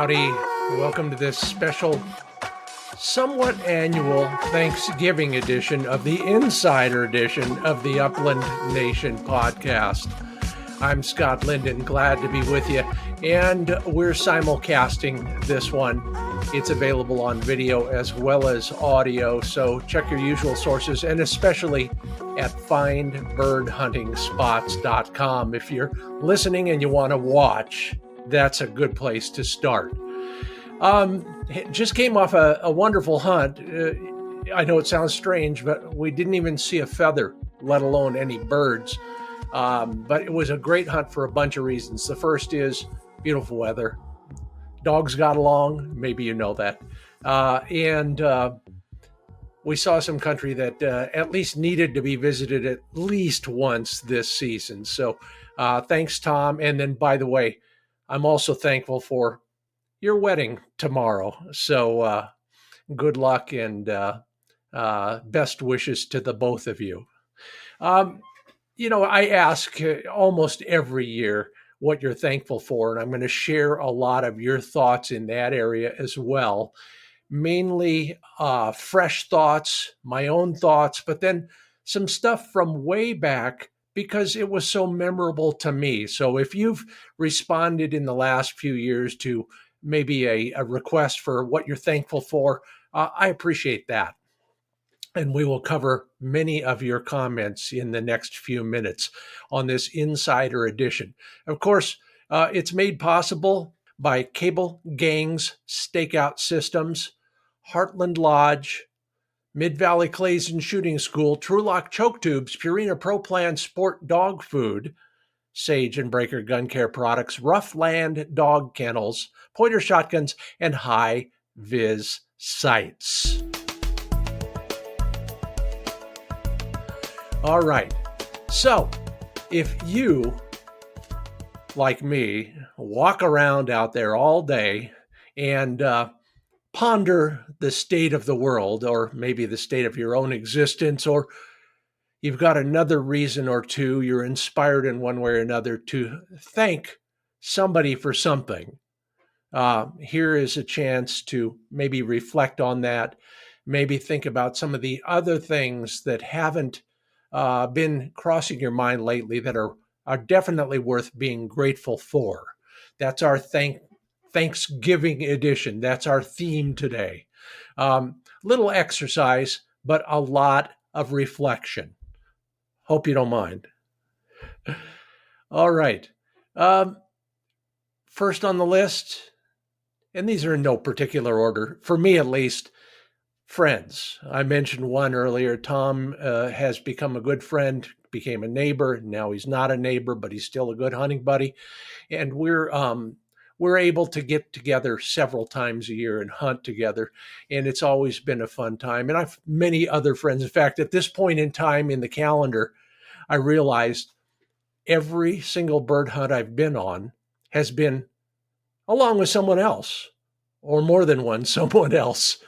Howdy, welcome to this special, somewhat annual Thanksgiving edition of the Insider edition of the Upland Nation podcast. I'm Scott Linden, glad to be with you, and we're simulcasting this one. It's available on video as well as audio, so check your usual sources, and especially at findbirdhuntingspots.com. If you're listening and you want to watch, that's a good place to start. Just came off a wonderful hunt. I know it sounds strange, but we didn't even see a feather, let alone any birds. But it was a great hunt for a bunch of reasons. The first is beautiful weather. Dogs got along. Maybe you know that. And we saw some country that at least needed to be visited at least once this season. So thanks, Tom. And then, by the way, I'm also thankful for your wedding tomorrow. So good luck and best wishes to the both of you. I ask almost every year what you're thankful for, and I'm going to share a lot of your thoughts in that area as well. Mainly fresh thoughts, my own thoughts, but then some stuff from way back because it was so memorable to me. So if you've responded in the last few years to maybe a request for what you're thankful for, I appreciate that. And we will cover many of your comments in the next few minutes on this Insider edition. Of course, it's made possible by CableGangz Stakeout Systems, Heartland Lodge, Mid-Valley Clays and Shooting School, Trulock Choke Tubes, Purina Pro Plan Sport Dog Food, Sage and Breaker Gun Care Products, Roughland Dog Kennels, Pointer Shotguns, and High Vis Sights. All right, so if you, like me, walk around out there all day and ponder the state of the world, or maybe the state of your own existence, or you've got another reason or two, you're inspired in one way or another to thank somebody for something, here is a chance to maybe reflect on that, maybe think about some of the other things that haven't been crossing your mind lately that are definitely worth being grateful for. That's our Thanksgiving edition. That's our theme today. Little exercise, but a lot of reflection. Hope you don't mind. All right. First on the list, and these are in no particular order, for me at least, friends. I mentioned one earlier. Tom has become a good friend, became a neighbor. Now he's not a neighbor, but he's still a good hunting buddy. And we're able to get together several times a year and hunt together. And it's always been a fun time. And I've many other friends. In fact, at this point in time in the calendar, I realized every single bird hunt I've been on has been along with someone else, or more than one, someone else.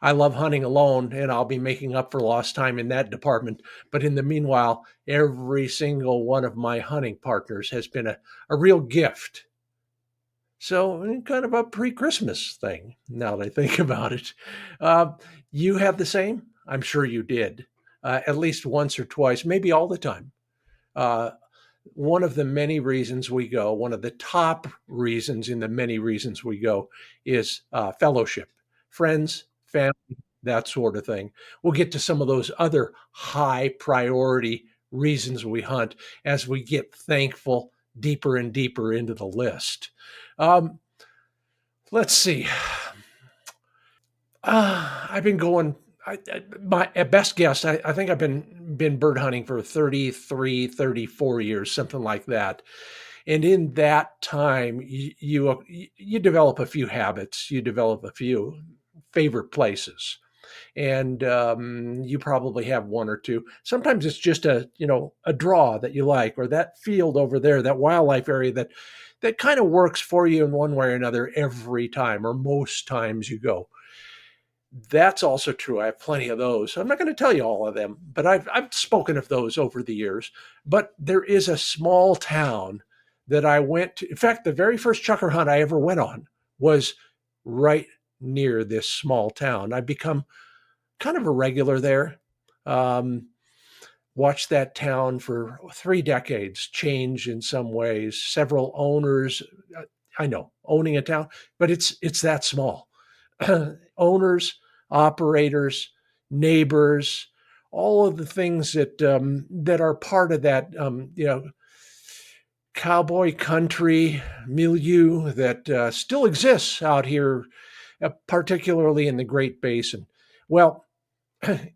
I love hunting alone, and I'll be making up for lost time in that department. But in the meanwhile, every single one of my hunting partners has been a real gift. So kind of a pre-Christmas thing, now that I think about it. You have the same? I'm sure you did, at least once or twice, maybe all the time. One of the many reasons we go, one of the top reasons in the many reasons we go is fellowship, friends, family, that sort of thing. We'll get to some of those other high priority reasons we hunt as we get thankful deeper and deeper into the list. Let's see. I've been going, my at best guess, I think I've been bird hunting for 33, 34 years, something like that. And in that time, you develop a few habits, you develop a few favorite places. And you probably have one or two. Sometimes it's just a draw that you like, or that field over there, that wildlife area that kind of works for you in one way or another every time, or most times you go. That's also true. I have plenty of those. I'm not going to tell you all of them, but I've spoken of those over the years. But there is a small town that I went to. In fact, the very first chucker hunt I ever went on was right near this small town. I've become kind of a regular there. Um, Watched that town for 3 decades change in some ways. Several owners. I know owning a town, but it's that small. Owners, operators, neighbors, all of the things that are part of that cowboy country milieu that still exists out here, particularly in the Great Basin. Well,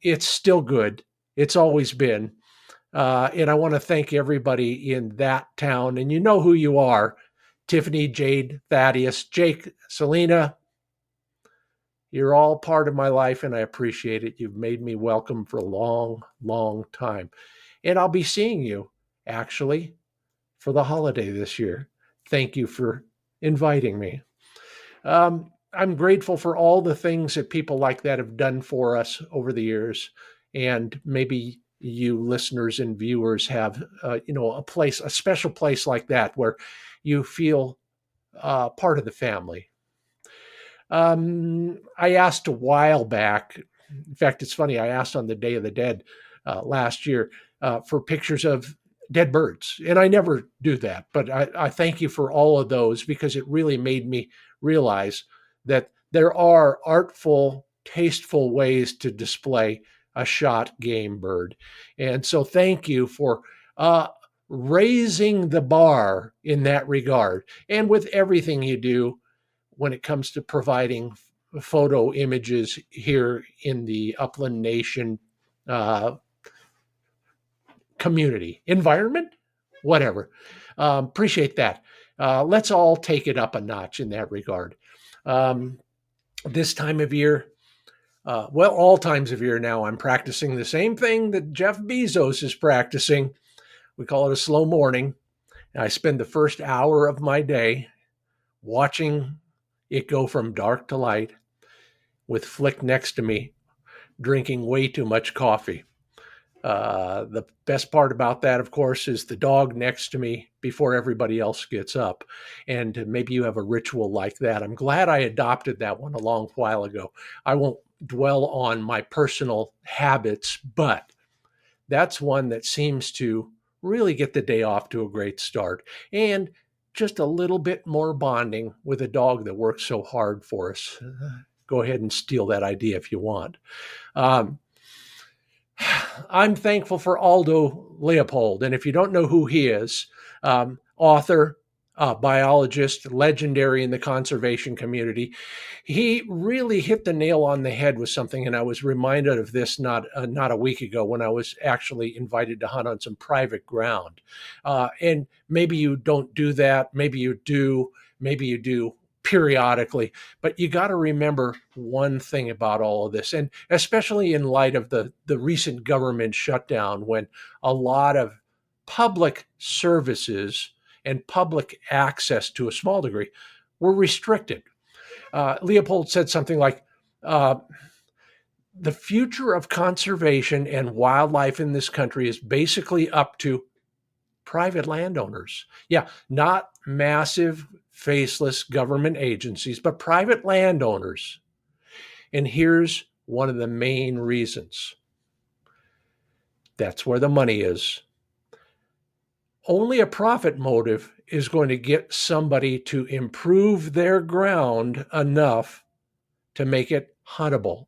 it's still good. It's always been. And I want to thank everybody in that town. And you know who you are: Tiffany, Jade, Thaddeus, Jake, Selena. You're all part of my life, and I appreciate it. You've made me welcome for a long, long time. And I'll be seeing you actually for the holiday this year. Thank you for inviting me. I'm grateful for all the things that people like that have done for us over the years. And maybe you listeners and viewers have, a special place like that where you feel part of the family. I asked a while back. In fact, it's funny. I asked on the Day of the Dead last year for pictures of dead birds, and I never do that. But I thank you for all of those because it really made me realize that there are artful, tasteful ways to display a shot game bird, and so thank you for raising the bar in that regard, and with everything you do when it comes to providing photo images here in the Upland Nation uh, community, environment, whatever. Appreciate that. Let's all take it up a notch in that regard. Um, this time of year, all times of year now, I'm practicing the same thing that Jeff Bezos is practicing. We call it a slow morning. I spend the first hour of my day watching it go from dark to light with Flick next to me drinking way too much coffee. The best part about that, of course, is the dog next to me before everybody else gets up. And maybe you have a ritual like that. I'm glad I adopted that one a long while ago. I won't dwell on my personal habits, but that's one that seems to really get the day off to a great start. And just a little bit more bonding with a dog that works so hard for us. Go ahead and steal that idea if you want. I'm thankful for Aldo Leopold. And if you don't know who he is, author, biologist, legendary in the conservation community, he really hit the nail on the head with something. And I was reminded of this not a week ago when I was actually invited to hunt on some private ground. And maybe you don't do that. Maybe you do. Maybe you do periodically, but you got to remember one thing about all of this, and especially in light of the recent government shutdown, when a lot of public services and public access to a small degree were restricted. Leopold said something like, the future of conservation and wildlife in this country is basically up to private landowners. Yeah, not massive, faceless government agencies, but private landowners. And here's one of the main reasons. That's where the money is. Only a profit motive is going to get somebody to improve their ground enough to make it huntable.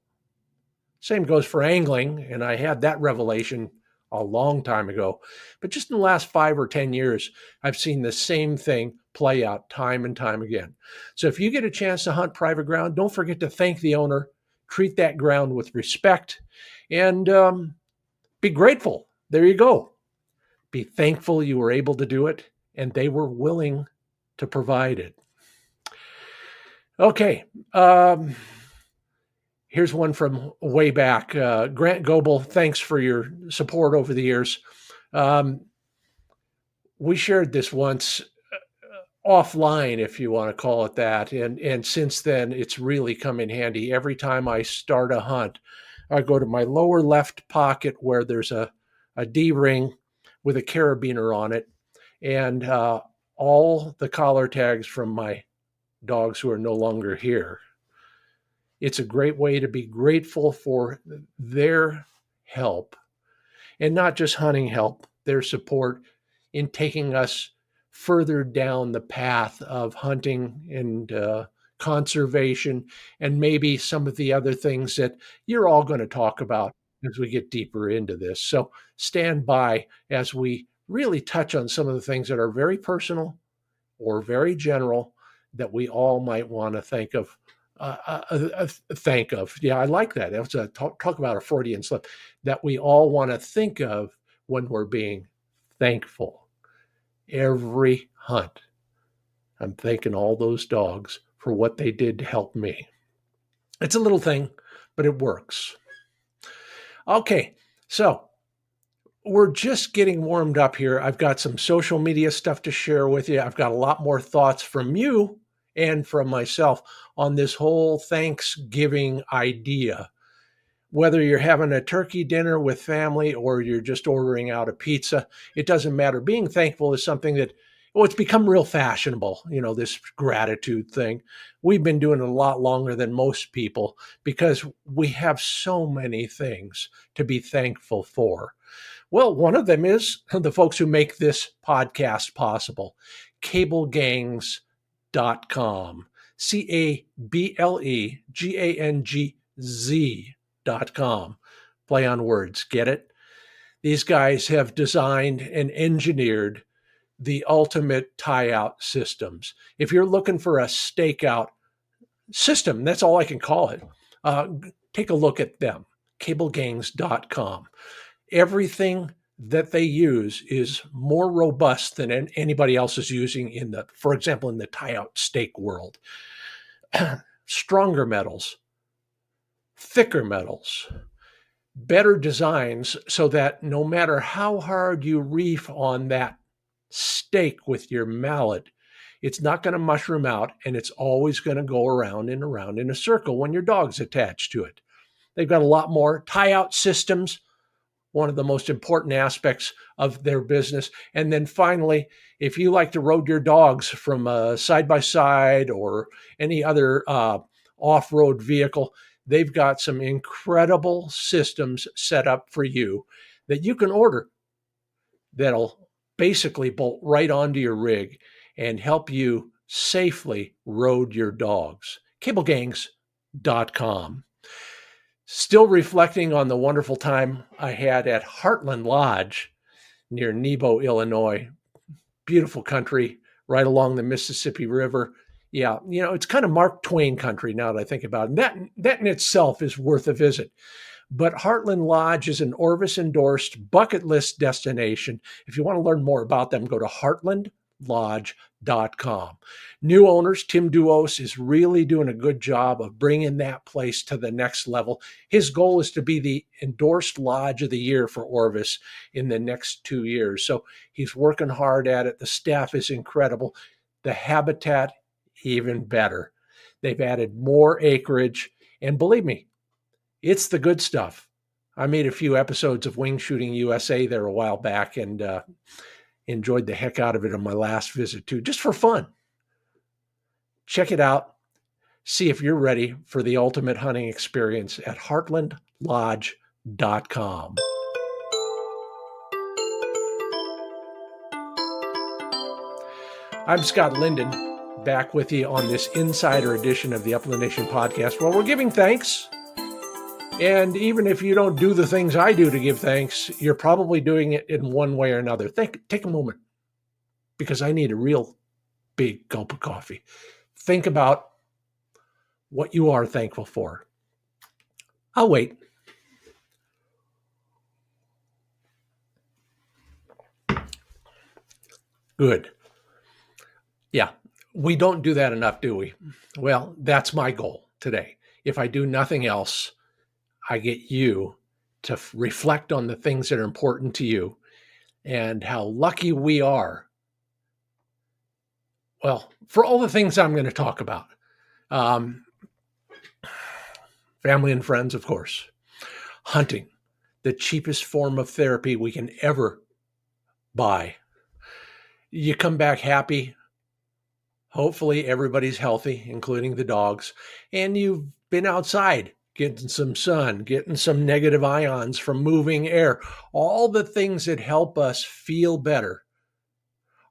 Same goes for angling, and I had that revelation a long time ago. But just in the last 5 or 10 years, I've seen the same thing play out time and time again. So if you get a chance to hunt private ground, don't forget to thank the owner, treat that ground with respect, and be grateful. There you go. Be thankful you were able to do it, and they were willing to provide it. Okay. Here's one from way back. Grant Goebel, thanks for your support over the years. We shared this once offline, if you want to call it that. And since then, it's really come in handy. Every time I start a hunt, I go to my lower left pocket where there's a D-ring with a carabiner on it. And all the collar tags from my dogs who are no longer here. It's a great way to be grateful for their help, and not just hunting help, their support in taking us further down the path of hunting and conservation, and maybe some of the other things that you're all going to talk about as we get deeper into this. So stand by as we really touch on some of the things that are very personal or very general that we all might want to think of. Think of. Yeah, I like that. That was a talk about a Freudian slip that we all want to think of when we're being thankful. Every hunt, I'm thanking all those dogs for what they did to help me. It's a little thing, but it works. Okay, so we're just getting warmed up here. I've got some social media stuff to share with you. I've got a lot more thoughts from you and from myself on this whole Thanksgiving idea. Whether you're having a turkey dinner with family or you're just ordering out a pizza, it doesn't matter. Being thankful is something that, well, it's become real fashionable, this gratitude thing. We've been doing it a lot longer than most people because we have so many things to be thankful for. Well, one of them is the folks who make this podcast possible, CableGangz.com, CableGangz.com. Play on words, get it? These guys have designed and engineered the ultimate tie-out systems. If you're looking for a stakeout system, that's all I can call it, take a look at them, CableGangz.com. Everything that they use is more robust than anybody else is using for example, in the tie-out stake world. Stronger metals, thicker metals, better designs so that no matter how hard you reef on that stake with your mallet, it's not going to mushroom out, and it's always going to go around and around in a circle when your dog's attached to it. They've got a lot more tie-out systems, one of the most important aspects of their business. And then finally, if you like to road your dogs from a side-by-side or any other off-road vehicle, they've got some incredible systems set up for you that you can order that'll basically bolt right onto your rig and help you safely road your dogs. CableGangz.com. Still reflecting on the wonderful time I had at Heartland Lodge near Nebo, Illinois. Beautiful country right along the Mississippi River. Yeah, it's kind of Mark Twain country now that I think about it. And that in itself is worth a visit. But Heartland Lodge is an Orvis-endorsed bucket list destination. If you want to learn more about them, go to heartlandlodge.com. New owners, Tim Duos, is really doing a good job of bringing that place to the next level. His goal is to be the endorsed lodge of the year for Orvis in the next 2 years. So he's working hard at it. The staff is incredible. The habitat, even better. They've added more acreage. And believe me, it's the good stuff. I made a few episodes of Wing Shooting USA there a while back and enjoyed the heck out of it on my last visit too, just for fun. Check it out. See if you're ready for the ultimate hunting experience at heartlandlodge.com. I'm Scott Linden, back with you on this insider edition of the Upland Nation podcast, where we're giving thanks. And even if you don't do the things I do to give thanks, you're probably doing it in one way or another. Take a moment, because I need a real big gulp of coffee. Think about what you are thankful for. I'll wait. Good. Yeah, we don't do that enough, do we? Well, that's my goal today. If I do nothing else, I get you to reflect on the things that are important to you and how lucky we are. Well, for all the things I'm going to talk about. Family and friends, of course. Hunting, the cheapest form of therapy we can ever buy. You come back happy, Hopefully everybody's healthy, including the dogs, and you've been outside getting some sun, getting some negative ions from moving air. All the things that help us feel better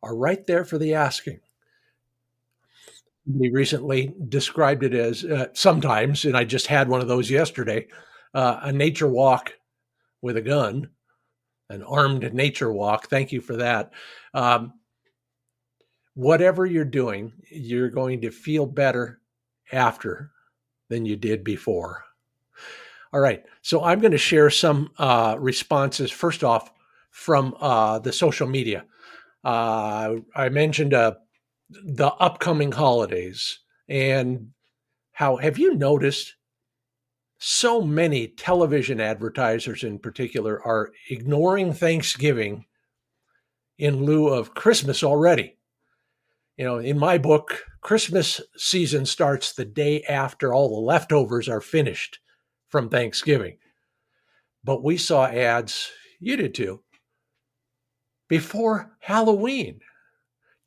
are right there for the asking. We recently described it as sometimes, and I just had one of those yesterday, a nature walk with a gun, an armed nature walk. Thank you for that. Um, whatever you're doing, you're going to feel better after than you did before. All right. So I'm going to share some responses, first off, from the social media. I mentioned the upcoming holidays and how have you noticed so many television advertisers in particular are ignoring Thanksgiving in lieu of Christmas already? You know, in my book, Christmas season starts the day after all the leftovers are finished from Thanksgiving. But we saw ads, you did too, before Halloween.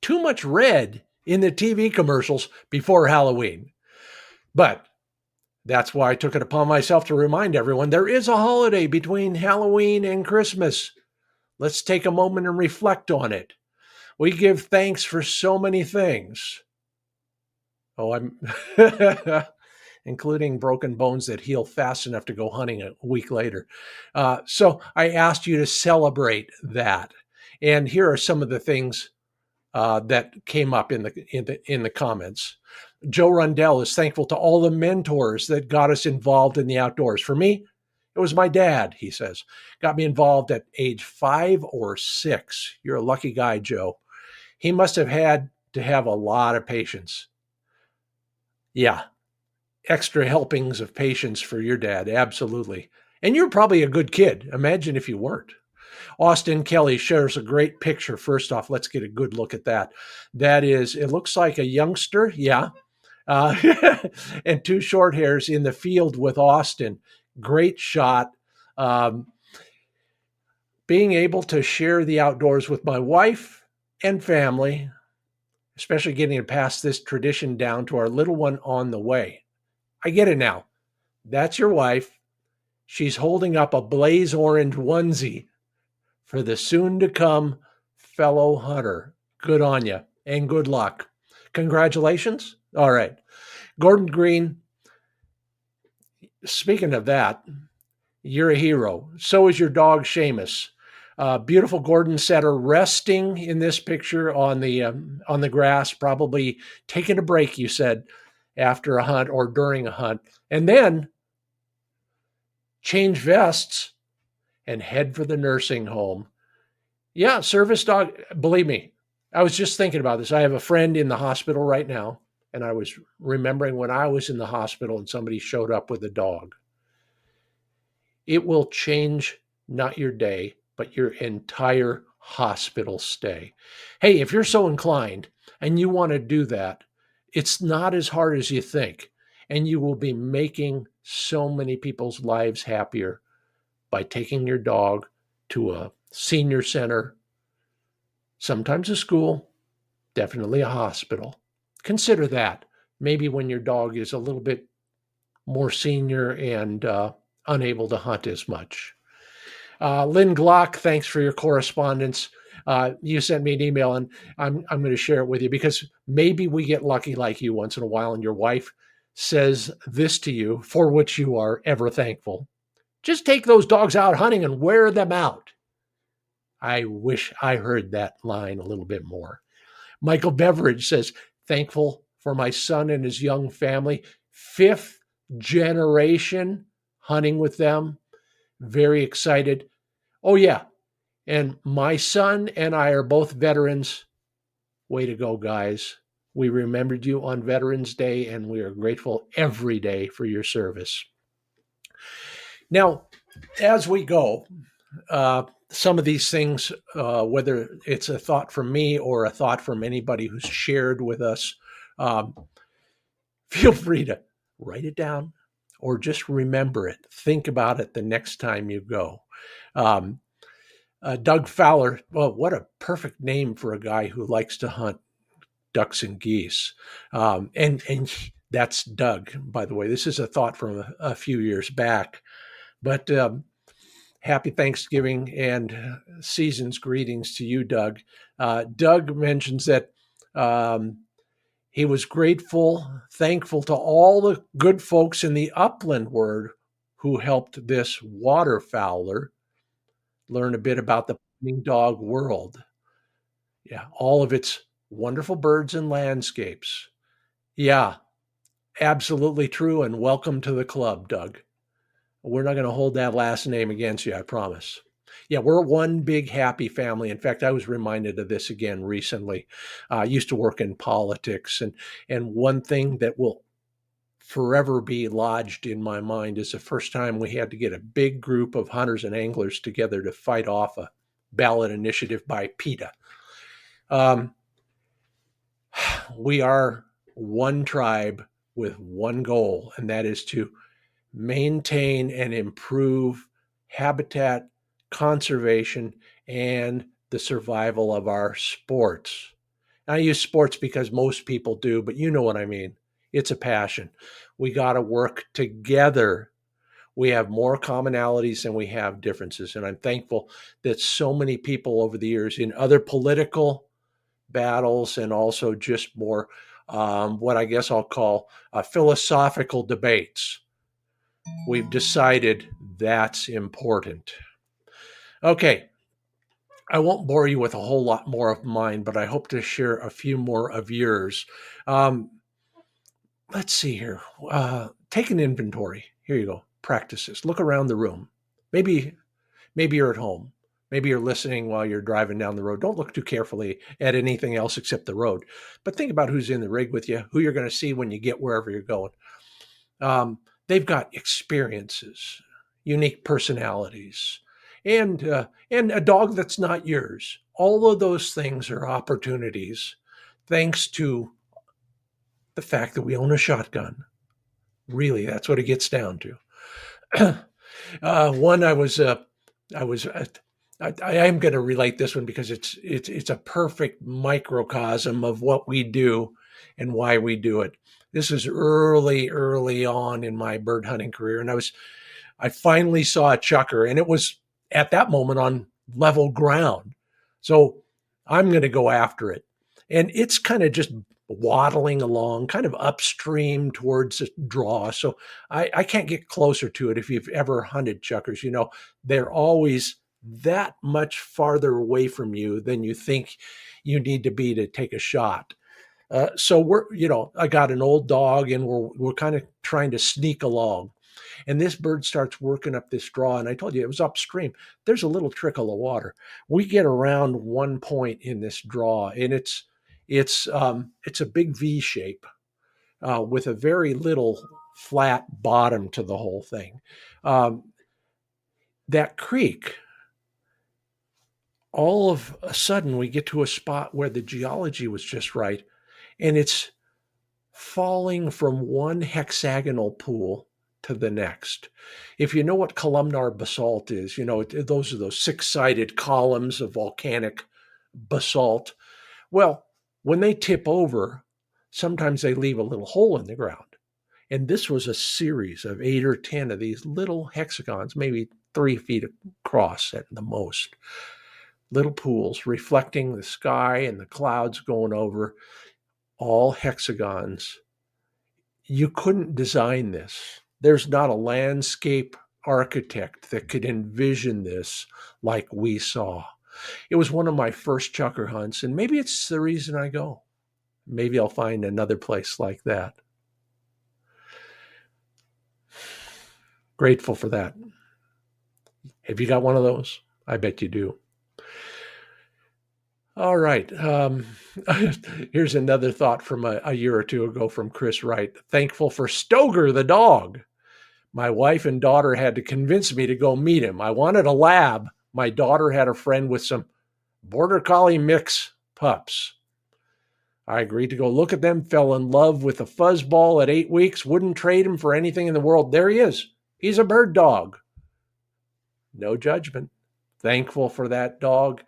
Too much red in the TV commercials before Halloween. But that's why I took it upon myself to remind everyone there is a holiday between Halloween and Christmas. Let's take a moment and reflect on it. We give thanks for so many things. Oh, I'm including broken bones that heal fast enough to go hunting a week later. So I asked you to celebrate that. And here are some of the things that came up in the comments. Joe Rundell is thankful to all the mentors that got us involved in the outdoors. For me, it was my dad, he says, got me involved at age 5 or 6. You're a lucky guy, Joe. He must have had to have a lot of patience. Yeah, extra helpings of patience for your dad. Absolutely. And you're probably a good kid. Imagine if you weren't. Austin Kelly shares a great picture. First off, let's get a good look at that. That is, it looks like a youngster. Yeah. Uh, and 2 short hairs in the field with Austin. Great shot. Um, being able to share the outdoors with my wife and family, especially getting to pass this tradition down to our little one on the way. I get it now. That's your wife. She's holding up a blaze orange onesie for the soon to come fellow hunter. Good on you and good luck. Congratulations. All right. Gordon Green, speaking of that, you're a hero. So is your dog, Seamus. Beautiful Gordon setter resting in this picture on the grass, probably taking a break, you said, after a hunt or during a hunt. And then change vests and head for the nursing home. Yeah, service dog. Believe me, I was just thinking about this. I have a friend in the hospital right now, and I was remembering when I was in the hospital and somebody showed up with a dog. It will change not your day, but your entire hospital stay. Hey, if you're so inclined and you want to do that, it's not as hard as you think, and you will be making so many people's lives happier by taking your dog to a senior center, sometimes a school, definitely a hospital. Consider that maybe when your dog is a little bit more senior and unable to hunt as much. Lynn Glock, thanks for your correspondence. You sent me an email, and I'm going to share it with you because maybe we get lucky like you once in a while, and your wife says this to you, for which you are ever thankful. Just take those dogs out hunting and wear them out. I wish I heard that line a little bit more. Michael Beveridge says, thankful for my son and his young family. 5th generation hunting with them. Very excited. Oh, yeah. And my son and I are both veterans. Way to go, guys. We remembered you on Veterans Day, and we are grateful every day for your service. Now, as we go, some of these things, whether it's a thought from me or a thought from anybody who's shared with us, feel free to write it down or just remember it. Think about it the next time you go. Doug Fowler, well, what a perfect name for a guy who likes to hunt. ducks and geese. And that's Doug, by the way. This is a thought from a few years back. But happy Thanksgiving and season's greetings to you, Doug. Doug mentions that he was grateful, thankful to all the good folks in the upland ward who helped this waterfowler learn a bit about the pointing dog world. Yeah, all of its wonderful birds and landscapes. Yeah, absolutely true. And welcome to the club, Doug. We're not going to hold that last name against you, I promise. Yeah, we're one big happy family. In fact, I was reminded of this again recently. I used to work in politics, and one thing that will forever be lodged in my mind is the first time we had to get a big group of hunters and anglers together to fight off a ballot initiative by PETA. We are one tribe with one goal, and that is to maintain and improve habitat conservation and the survival of our sports. I use sports because most people do, but you know what I mean. It's a passion. We got to work together. We have more commonalities than we have differences. And I'm thankful that so many people over the years in other political battles and also just more what I guess I'll call philosophical debates, we've decided that's important. Okay, I won't bore you with a whole lot more of mine, but I hope to share a few more of yours. Let's see here. Take an inventory. Here you go. Practice this. Look around the room. Maybe you're at home. Maybe you're listening while you're driving down the road. Don't look too carefully at anything else except the road. But think about who's in the rig with you, who you're going to see when you get wherever you're going. They've got experiences, unique personalities, and a dog that's not yours. All of those things are opportunities, thanks to the fact that we own a shotgun. Really, that's what it gets down to. One, I am going to relate this one because it's a perfect microcosm of what we do and why we do it. This is early on in my bird hunting career, and I finally saw a chucker, and it was at that moment on level ground. So I'm going to go after it, and it's kind of just waddling along, kind of upstream towards the draw. So I can't get closer to it. If you've ever hunted chuckers, you know they're always that much farther away from you than you think you need to be to take a shot. So I got an old dog, and we're kind of trying to sneak along. And this bird starts working up this draw. And I told you it was upstream. There's a little trickle of water. We get around one point in this draw, and it's a big V shape with a very little flat bottom to the whole thing. That creek, all of a sudden, we get to a spot where the geology was just right, and it's falling from one hexagonal pool to the next. If you know what columnar basalt is, those are those six-sided columns of volcanic basalt. Well, when they tip over, sometimes they leave a little hole in the ground. And this was a series of 8 or 10 of these little hexagons, maybe 3 feet across at the most. Little pools reflecting the sky and the clouds going over, all hexagons. You couldn't design this. There's not a landscape architect that could envision this like we saw. It was one of my first chucker hunts, and maybe it's the reason I go. Maybe I'll find another place like that. Grateful for that. Have you got one of those? I bet you do. All right. Here's another thought from a year or two ago from Chris Wright. Thankful for Stoker the dog. My wife and daughter had to convince me to go meet him. I wanted a lab. My daughter had a friend with some border collie mix pups. I agreed to go look at them, fell in love with a fuzzball at 8 weeks, wouldn't trade him for anything in the world. There he is. He's a bird dog. No judgment. Thankful for that dog.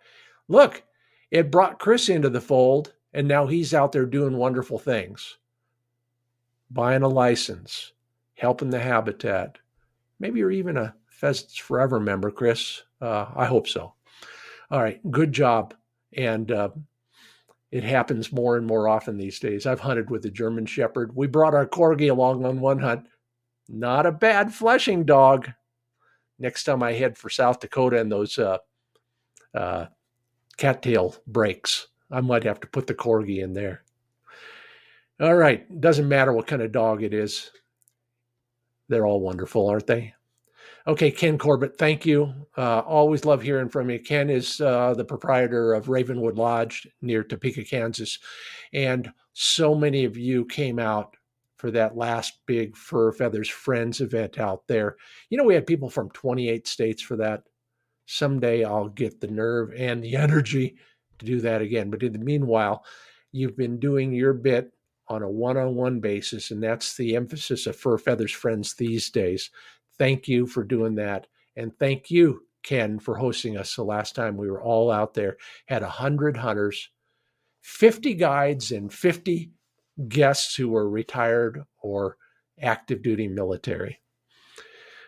Look, it brought Chris into the fold, And now he's out there doing wonderful things, buying a license, helping the habitat. Maybe you're even a Pheasants Forever member, Chris. I hope so. All right, good job. And it happens more and more often these days. I've hunted with a German Shepherd. We brought our Corgi along on one hunt. Not a bad fleshing dog. Next time I head for South Dakota and those cattail breaks, I might have to put the Corgi in there. All right. Doesn't matter what kind of dog it is. They're all wonderful, aren't they? Okay, Ken Corbett, thank you. Always love hearing from you. Ken is the proprietor of Ravenwood Lodge near Topeka, Kansas. And so many of you came out for that last big Fur Feathers Friends event out there. You know, we had people from 28 states for that. Someday I'll get the nerve and the energy to do that again. But in the meanwhile, you've been doing your bit on a one-on-one basis, and that's the emphasis of Fur Feathers Friends these days. Thank you for doing that. And thank you, Ken, for hosting us the last time we were all out there. Had 100 hunters, 50 guides, and 50 guests who were retired or active duty military.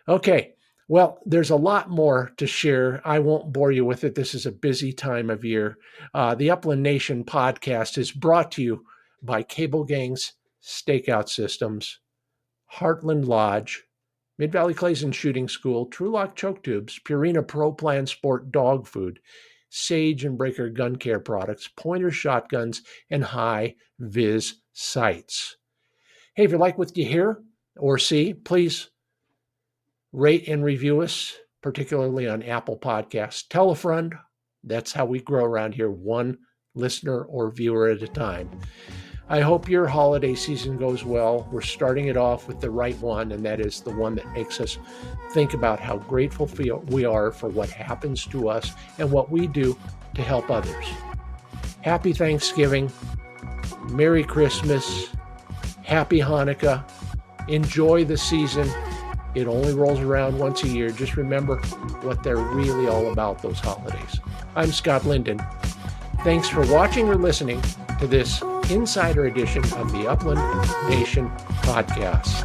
Okay, well, there's a lot more to share. I won't bore you with it. This is a busy time of year. The Upland Nation podcast is brought to you by CableGangz Stakeout Systems, Heartland Lodge, Mid-Valley Clays Shooting School, TrueLock Choke Tubes, Purina Pro Plan Sport Dog Food, Sage and Breaker Gun Care Products, Pointer Shotguns, and High Vis Sights. Hey, if you like what you hear or see, please rate and review us, particularly on Apple Podcasts. Tell a friend. That's how we grow around here, one listener or viewer at a time. I hope your holiday season goes well. We're starting it off with the right one, and that is the one that makes us think about how grateful we are for what happens to us and what we do to help others. Happy Thanksgiving, Merry Christmas, Happy Hanukkah. Enjoy the season. It only rolls around once a year. Just remember what they're really all about, those holidays. I'm Scott Linden. Thanks for watching or listening to this Insider edition of the Upland Nation podcast.